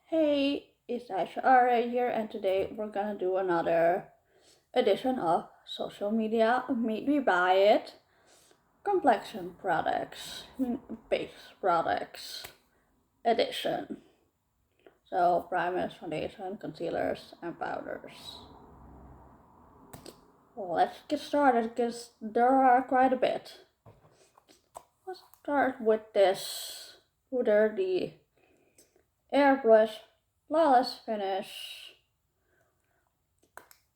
Hey, it's Aisha here, and today we're gonna do another edition of Social Media Made Me Buy It Complexion Products, Base Products edition. So, primers, foundation, concealers, and powders. Well, let's get started because there are quite a bit. Let's start with this powder, the Airbrush Flawless Finish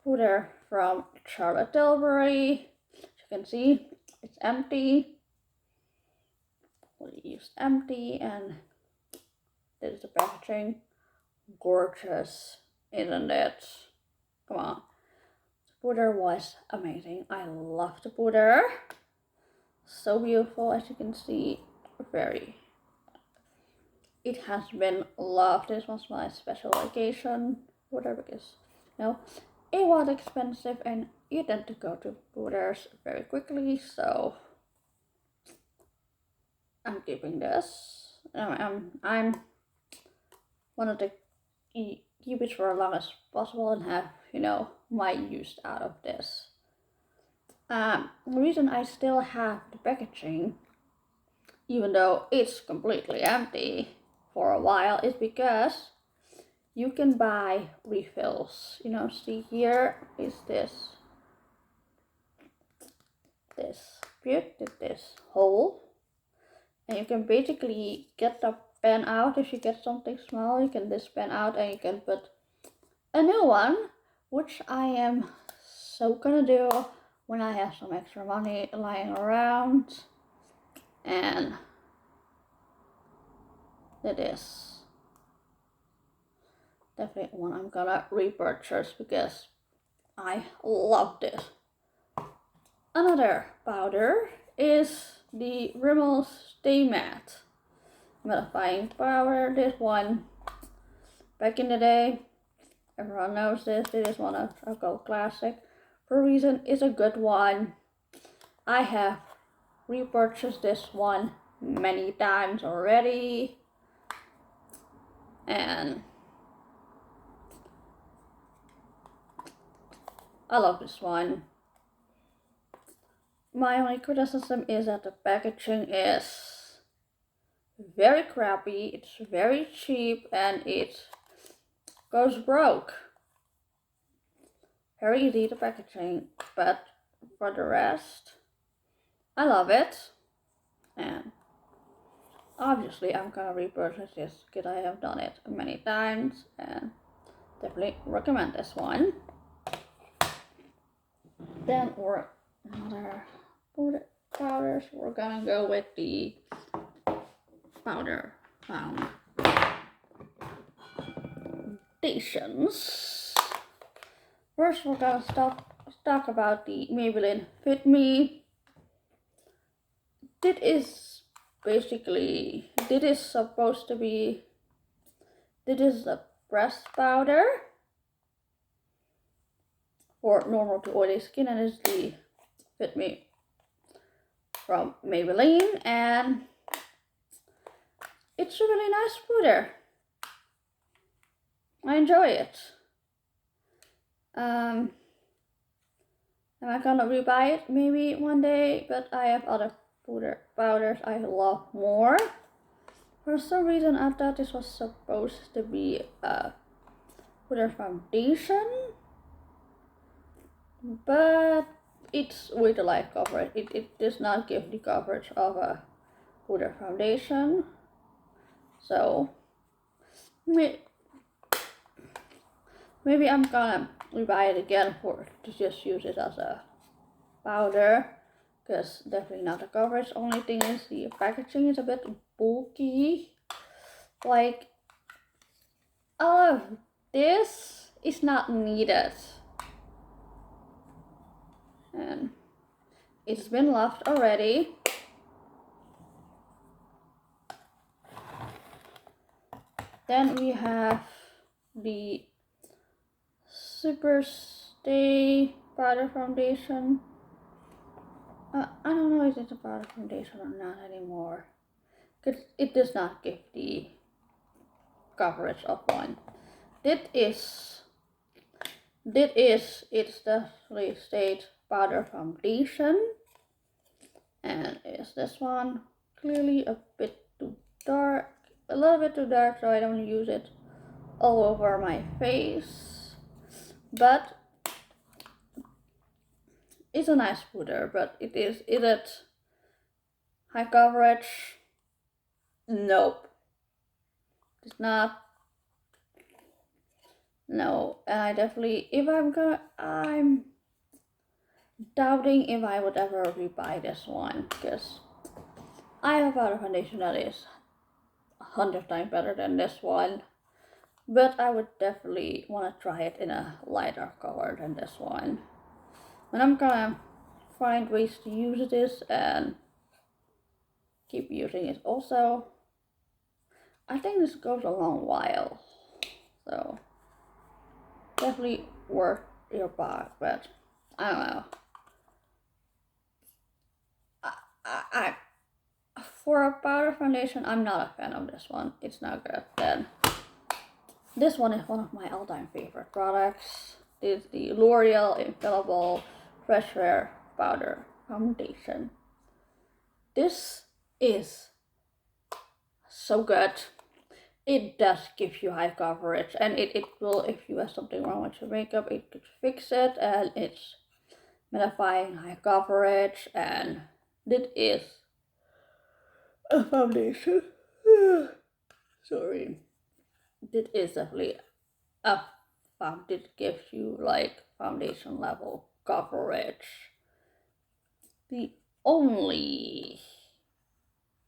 powder from Charlotte Tilbury. As you can see, it's empty. We used empty, and this is the packaging. Gorgeous, isn't it? Come on. The powder was amazing. I love the powder. So beautiful, as you can see. It has been loved. This was my special occasion powder because, it was expensive and you tend to go to powders very quickly, so I'm keeping this. I'm one of the keep it for as long as possible and have my use out of this. The reason I still have the packaging, even though it's completely empty for a while, is because you can buy refills. See, here is this hole, and you can basically get the pen out. If you get something small, you can this pen out and you can put a new one, which I am so gonna do when I have some extra money lying around. And it is definitely one I'm gonna repurchase because I love this. Another powder is the Rimmel Stay Matte mattifying powder. This one, back in the day, everyone knows this. This is one of a cult classic. For a reason, it's a good one. I have repurchased this one many times already, and I love this one. My only criticism is that the packaging is very crappy, it's very cheap, and it goes broke very easy, the packaging, but for the rest, I love it. And obviously I'm gonna repurchase this because I have done it many times and definitely recommend this one. Then we're another powders. We're gonna go with the powder foundations. First, we're gonna talk about the Maybelline Fit Me. This is a pressed powder for normal to oily skin, and it's the Fit Me from Maybelline, and it's a really nice powder. I enjoy it. Am I gonna rebuy it maybe one day? But I have other powders I love more. For some reason, I thought this was supposed to be a powder foundation, but it's with the light coverage. It does not give the coverage of a powder foundation. So maybe I'm gonna rebuy it again to just use it as a powder, because definitely not the coverage. Only thing is the packaging is a bit bulky. Like, all of this is not needed, and it's been loved already. Then we have the Super Stay powder foundation. I don't know if it's a powder foundation or not anymore, because it does not give the coverage of one. It's definitely State Powder Foundation, and is this one clearly a bit too dark, a little bit too dark, so I don't use it all over my face, but it's a nice powder. But is it high coverage? Nope, it's not. No, and I definitely, I'm doubting if I would ever rebuy this one, because I have a powder foundation that is 100 times better than this one, but I would definitely want to try it in a lighter color than this one. And I'm gonna find ways to use this and keep using it. Also, I think this goes a long while, so definitely worth your buck, but I don't know. I for a powder foundation, I'm not a fan of this one. It's not good. Then this one is one of my all-time favorite products. It's the L'Oreal Infallible Fresh Wear Powder Foundation. This is so good. It does give you high coverage, and it will, if you have something wrong with your makeup, it could fix it, and it's mattifying, high coverage, and it is a foundation. Sorry. It is definitely a it gives you like foundation level coverage. The only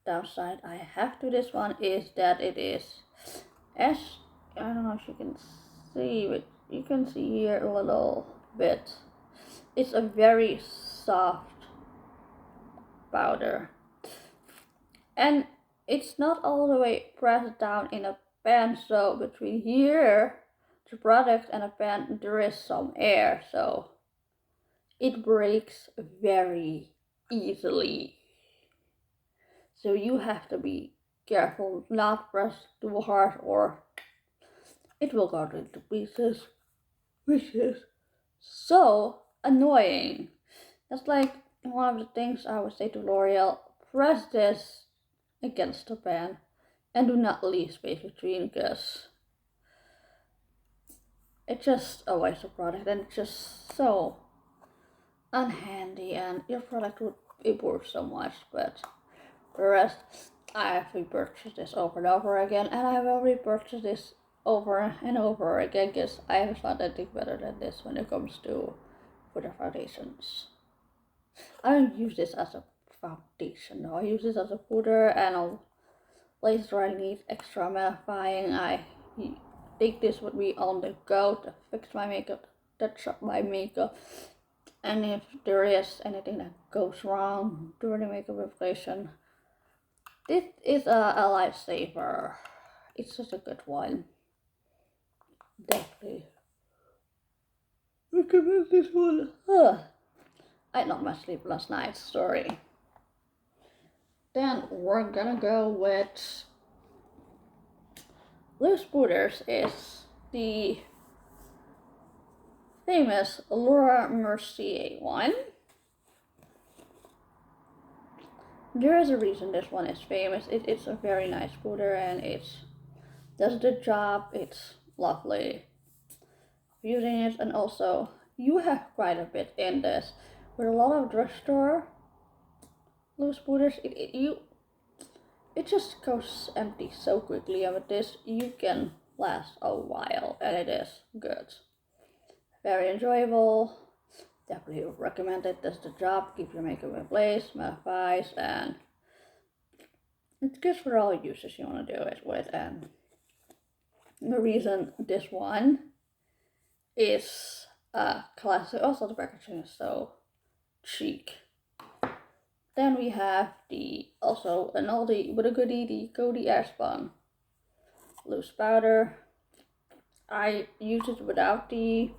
downside I have to this one is that it is, as I don't know if you can see, but you can see here a little bit, it's a very soft powder, and it's not all the way pressed down in a pan, so between here, the product, and a pan, there is some air, so it breaks very easily. So you have to be careful, not press too hard, or it will go into pieces, which is so annoying. That's like one of the things I would say to L'Oreal: press this against the pan and do not leave space between, because it's just a waste of product, and it's just so unhandy, and your product would be worth so much. But the rest, I have repurchased this over and over again, and I will repurchase this over and over again, because I have found anything better than this when it comes to powder foundations. I don't use this as a foundation, no, I use this as a powder, and I'll places where I need extra mattifying, I take this with me on the go to fix my makeup, touch up my makeup, and if there is anything that goes wrong during the makeup application, this is a lifesaver. It's such a good one. Definitely recommend this one. I had not much sleep last night, sorry. Then we're gonna go with loose powders. Is the famous Laura Mercier one. There is a reason this one is famous. It's a very nice powder, and it does the job. It's lovely using it, and also you have quite a bit in this. With a lot of drugstore loose powders, it just goes empty so quickly, and with this you can last a while, and it is good. Very enjoyable. Definitely recommend it. Does the job. Keep your makeup in place, mattifies, and it's good for all uses you want to do it with. And the reason this one is classic. Also, the packaging is so chic. Then we have the also an oldie but a goodie, the Coty Airspun loose powder. I use it without the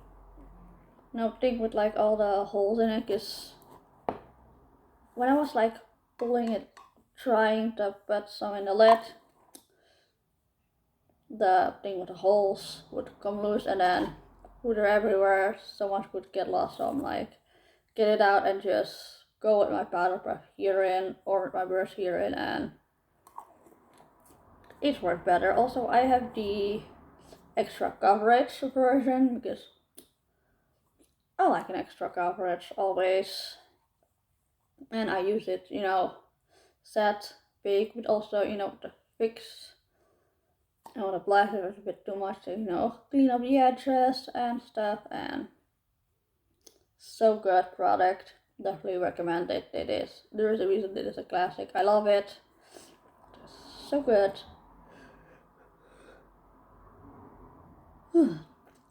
thing with like all the holes in it, because when I was like pulling it, trying to put some in the lid, the thing with the holes would come loose and then water everywhere, so much would get lost. So I'm like, get it out and just go with my powder brush here in or with my brush here in, and it worked better. Also, I have the extra coverage version because I like an extra coverage always, and I use it, set big, but also, to fix, the black is a bit too much to, clean up the edges and stuff, and so good product. Definitely recommend it. There is a reason it is a classic. I love it. It's so good.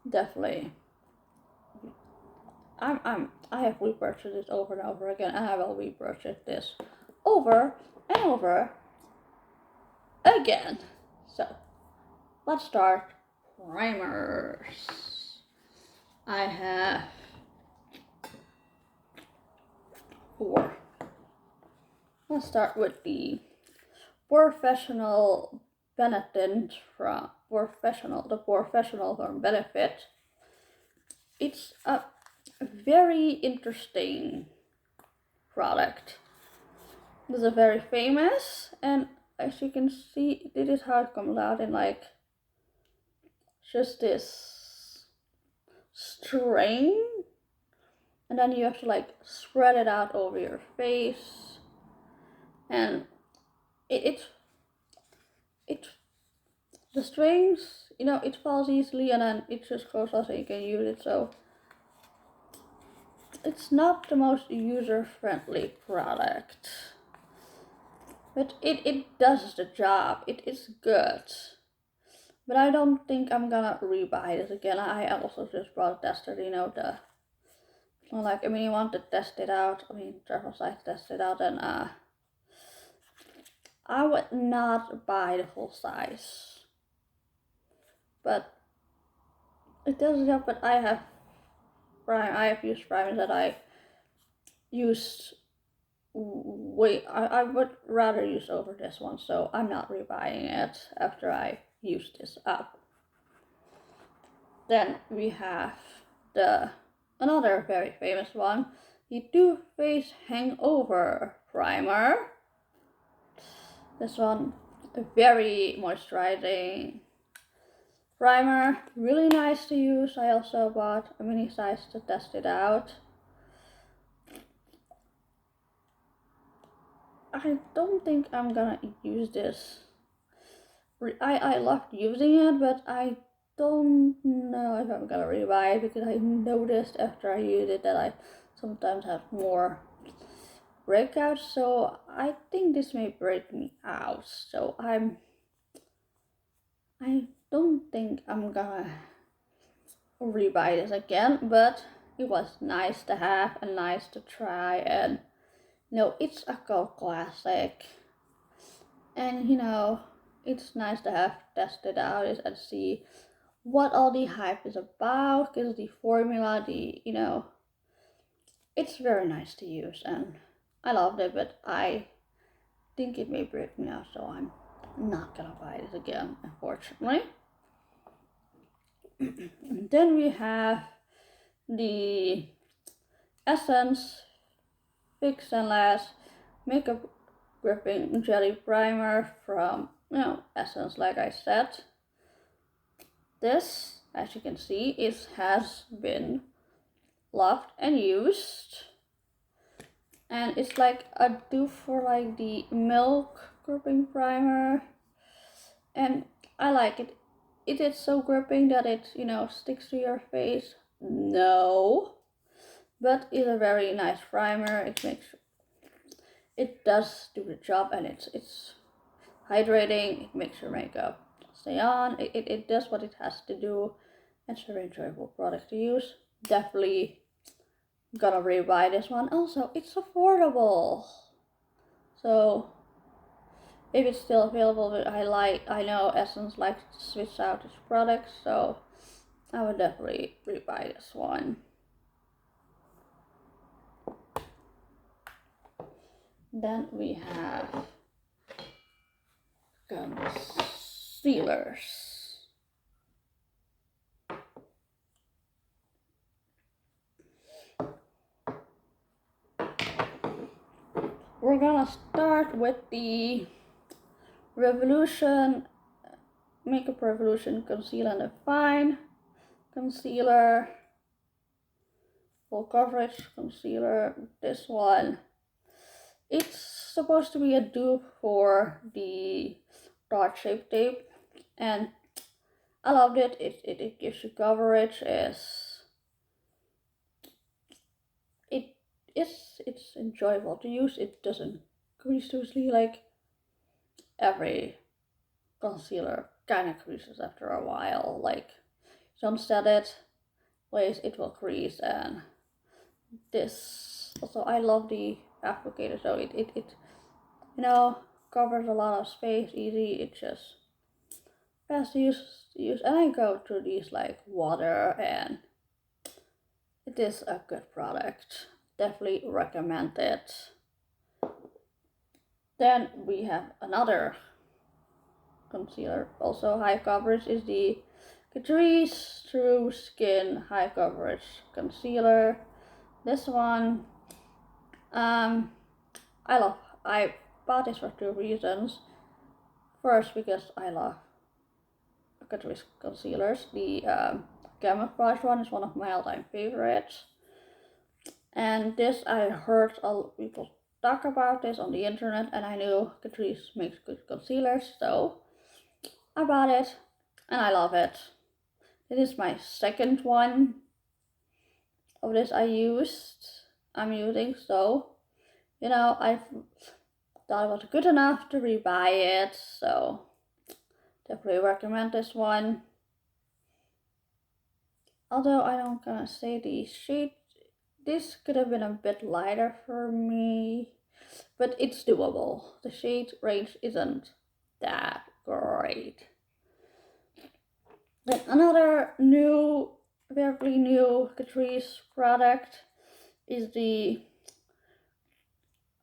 Definitely. I have repurchased this over and over again, and I will repurchase this over and over again. So let's start primers. I have 4. Let's start with the Professional Benefit from Benefit. It's a very interesting product. This is very famous, and as you can see, this is how it comes out in like just this string, and then you have to like spread it out over your face, and it the strings, it falls easily, and then it just goes out, so you can use it. So it's not the most user-friendly product, but it does the job. It is good, but I don't think I'm gonna rebuy this again. I also just brought a tester, you want to test it out. Travel size test it out, and I would not buy the full size, but it does the job. But I have used primers that I used I would rather use over this one, so I'm not rebuying it after I used this up. Then we have another very famous one, the Too Faced Hangover Primer. This one, a very moisturizing primer, really nice to use. I also bought a mini size to test it out. I don't think I'm gonna use this. I loved using it, but I don't know if I'm gonna rebuy it, because I noticed after I used it that I sometimes have more breakouts, so I think this may break me out. So I don't think I'm gonna rebuy this again, but it was nice to have and nice to try, and it's a cult classic, and it's nice to have tested out and see what all the hype is about, because the formula, it's very nice to use, and I loved it, but I think it may break me out, so I'm not gonna buy this again, unfortunately. Then we have the Essence Fix and Last Makeup Gripping Jelly Primer from Essence. Like I said, this, as you can see, has been loved and used, and it's like a dupe for like the Milk Gripping Primer, and I like it. It is so gripping that it sticks to your face. No, but it's a very nice primer. It does do the job, and it's hydrating. It makes your makeup stay on. It does what it has to do. It's a very enjoyable product to use. Definitely gonna rebuy this one. Also, it's affordable, so if it's still available, but I know Essence likes to switch out its products, so I would definitely rebuy this one. Then we have concealers. we're gonna start with the Revolution Makeup Revolution Conceal and Define Concealer, full coverage concealer. This one, it's supposed to be a dupe for the Dot Shape Tape, and I loved it. It gives you coverage. It's enjoyable to use. It doesn't crease too easily like every concealer kind of creases after a while. Like, don't set it, place it will crease. And this also, I love the applicator, so it covers a lot of space, easy. It's just fast to use, and I go through these like water, and it is a good product. Definitely recommend it. Then we have another concealer, also high coverage, is the Catrice True Skin High Coverage Concealer. This one, I bought this for two reasons. First, because I love Catrice concealers. The camouflage one is one of my all-time favorites. And this, I heard a lot of people talk about this on the internet, and I knew Catrice makes good concealers, so I bought it, and I love it. This is my second one of this I'm using, so, I thought it was good enough to rebuy it, so definitely recommend this one. Although I don't gonna say the shade, this could have been a bit lighter for me, but it's doable. The shade range isn't that great. Then another very new Catrice product is the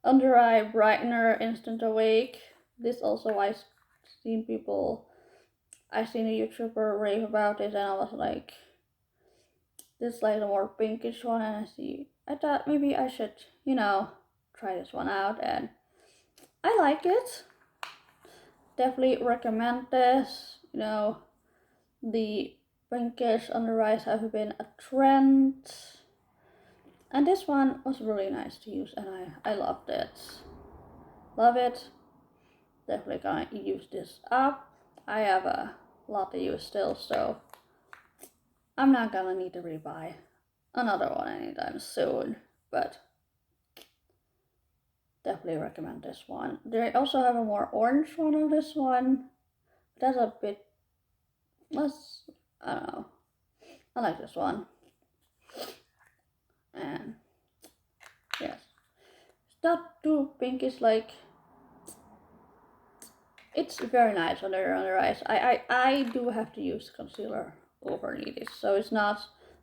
Under Eye Brightener Instant Awake. This also I seen a YouTuber rave about it, and I was like, this is like the more pinkish one, and I thought maybe I should, try this one out, and I like it. Definitely recommend this. The pinkish under eyes have been a trend, and this one was really nice to use, and I loved it. Love it. Definitely gonna use this up. I have a lot to use still, so I'm not gonna need to rebuy another one anytime soon, but definitely recommend this one. They also have a more orange one of this one. That's a bit less, I don't know. I like this one. And yes, it's not too pinkish, like, it's very nice on their eyes. I do have to use concealer over this, so it's not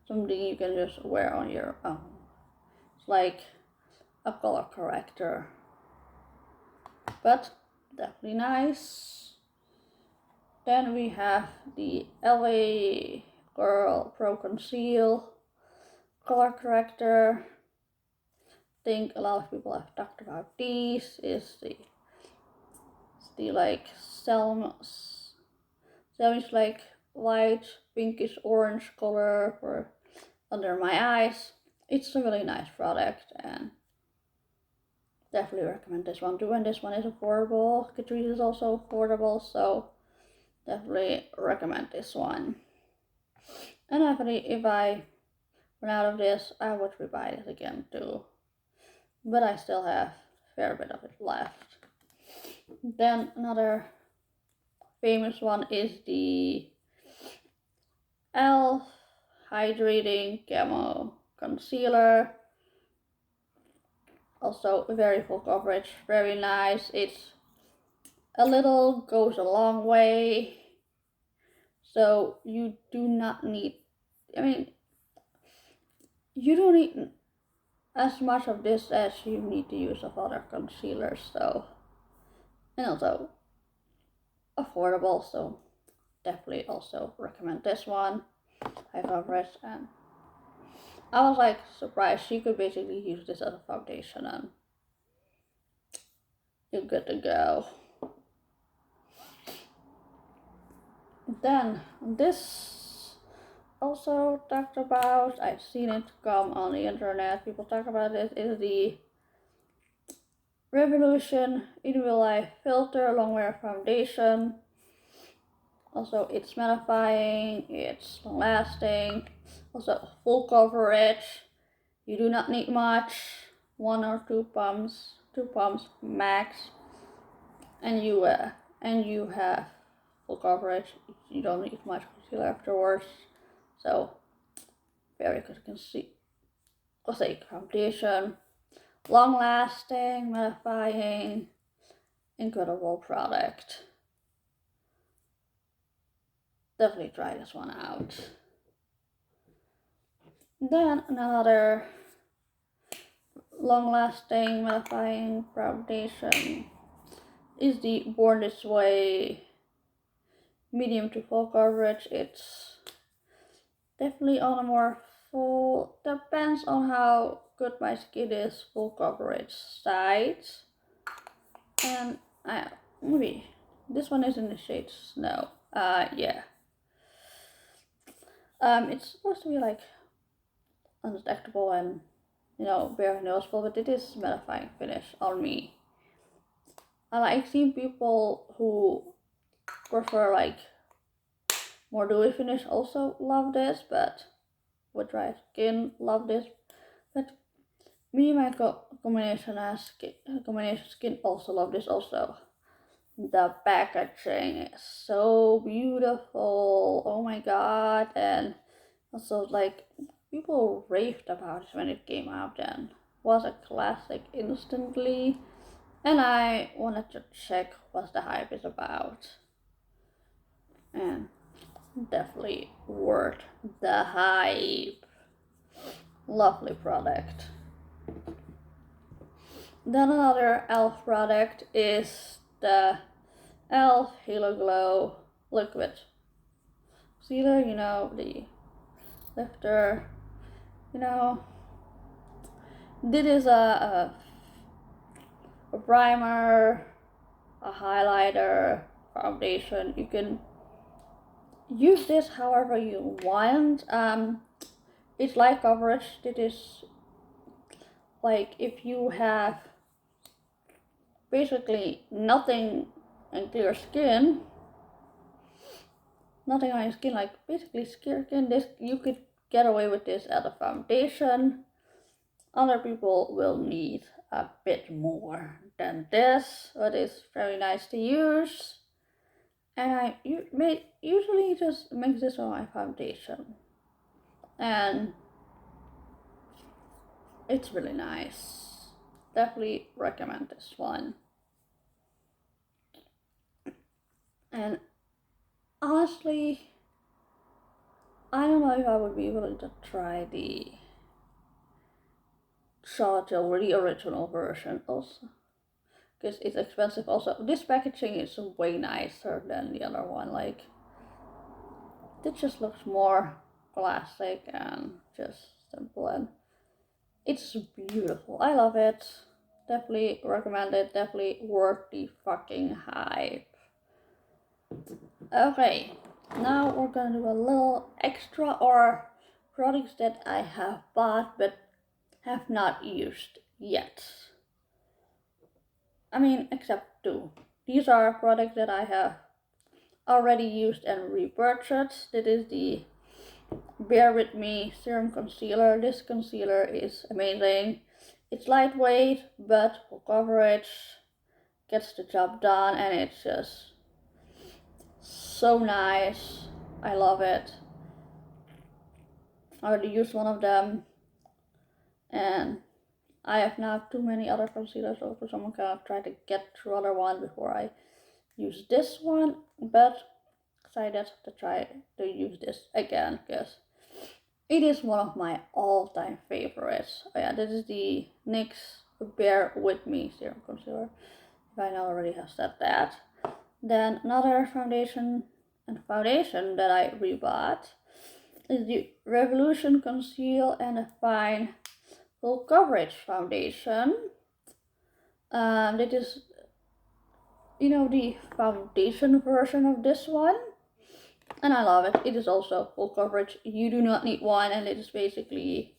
something you can just wear on your own. It's like a color corrector, but definitely nice. Then we have the LA Girl Pro Conceal color corrector. I think a lot of people have talked about these. Is the like Selmish like light pinkish orange color for under my eyes. It's a really nice product, and definitely recommend this one too. And this one is affordable. Catrice is also affordable, so definitely recommend this one. And definitely, if I run out of this, I would rebuy it again too. But I still have a fair bit of it left. Then another famous one is the e.l.f. Hydrating Camo Concealer. Also very full coverage, very nice. It's a little goes a long way. So you do not need, you don't need as much of this as you need to use of other concealers, so, and also affordable, so definitely also recommend this one. High coverage, and I was like surprised you could basically use this as a foundation, and you're good to go. Then this also talked about, I've seen it come on the internet, people talk about it, is the Revolution in Real Life Filter Longwear Foundation. Also, it's mattifying, it's long lasting, also full coverage. You do not need much, 1 or 2 pumps, 2 pumps max, and you have full coverage. You don't need much concealer afterwards. So very good cosmetic foundation, long lasting, mattifying, incredible product. Definitely try this one out. Then another long lasting mattifying foundation is the Born This Way medium to full coverage. It's definitely on a more full, depends on how good my skin is, full coverage side. And maybe this one is in the shade Snow. Yeah. It's supposed to be like undetectable and, you know, very noticeable, but it is mattifying finish on me. And I've seen people who prefer like more dewy finish also love this, but with dry skin love this. But me and my combination skin also love this also. The packaging is so beautiful, oh my god, and also like people raved about it when it came out and was a classic instantly, and I wanted to check what the hype is about, and definitely worth the hype. Lovely product. Then another e.l.f. product is the e.l.f. Halo Glow Liquid Concealer, you know, the lifter, you know. This is a primer, a highlighter, foundation. You can use this however you want. It's light coverage. It is like if you have basically nothing and clear skin, nothing on your skin, like basically clear skin, this you could get away with this as a foundation. Other people will need a bit more than this, but it's very nice to use. And I usually just mix this on my foundation, and it's really nice. Definitely recommend this one. And honestly, I don't know if I would be willing to try the Charlotte Tilbury original version also, because it's expensive also. This packaging is way nicer than the other one. Like, it just looks more classic and just simple, and it's beautiful. I love it. Definitely recommend it. Definitely worth the fucking hype. Okay, now we're gonna do a little extra or products that I have bought but have not used yet. I mean, except 2. These are products that I have already used and repurchased. This is the Bear With Me Serum Concealer. This concealer is amazing. It's lightweight, but full coverage, gets the job done, and it's just so nice. I love it. I already used one of them, and I have now too many other concealers, so I'm gonna try to get through other one before I use this one, but excited to try to use this again because it is one of my all-time favorites. Oh yeah, this is the NYX Bear With Me Serum Concealer, if I already have said that. Then another foundation that I rebought is the Revolution Conceal and Define Full Coverage Foundation. This is the foundation version of this one. And I love it. It is also full coverage. You do not need one, and it is basically,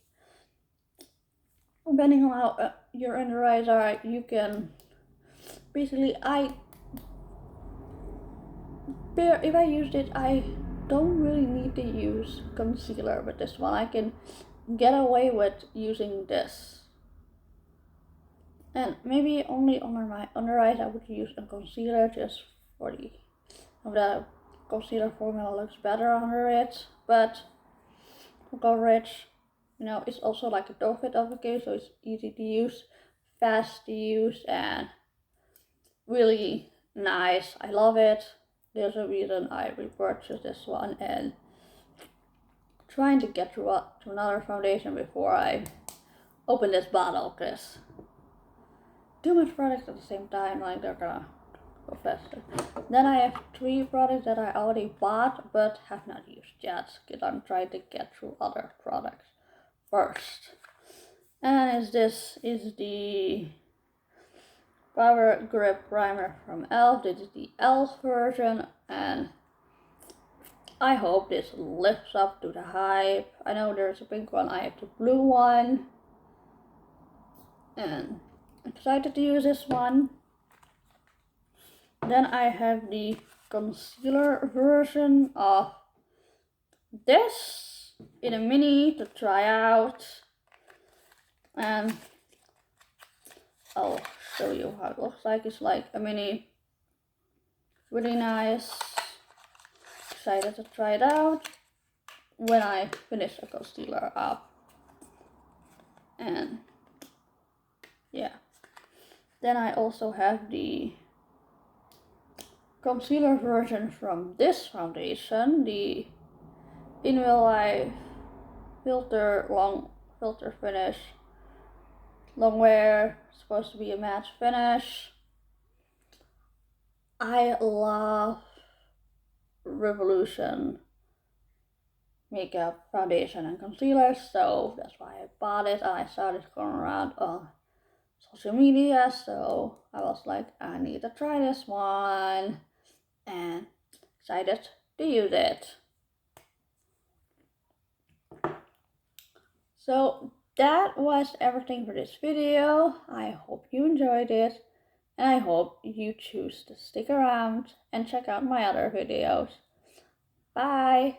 depending on how your under eyes are, you can basically, if I used it, I don't really need to use concealer with this one. I can get away with using this. And maybe only under my under eyes I would use a concealer, just for the concealer formula looks better under it. But for coverage, it's also like a doe foot applicator, so it's easy to use, fast to use, and really nice. I love it. There's a reason I repurchased this one, and trying to get to another foundation before I open this bottle, because too much products at the same time, like they're gonna go faster. Then I have 3 products that I already bought but have not used yet, because I'm trying to get through other products first. And this is the Power Grip Primer from e.l.f. This is the e.l.f. version, and I hope this lives up to the hype. I know there's a pink one, I have the blue one, and I'm excited to use this one. Then I have the concealer version of this in a mini to try out, and I'll show you how it looks like. It's like a mini, really nice. Excited to try it out when I finish the concealer up. And yeah, then I also have the concealer version from this foundation, the In Real Life long filter finish, long wear, supposed to be a matte finish. I love Revolution makeup foundation and concealer, so that's why I bought it, and I saw this going around on social media, so I was like, I need to try this one, and excited to use it. So that was everything for this video. I hope you enjoyed it, and I hope you choose to stick around and check out my other videos. Bye!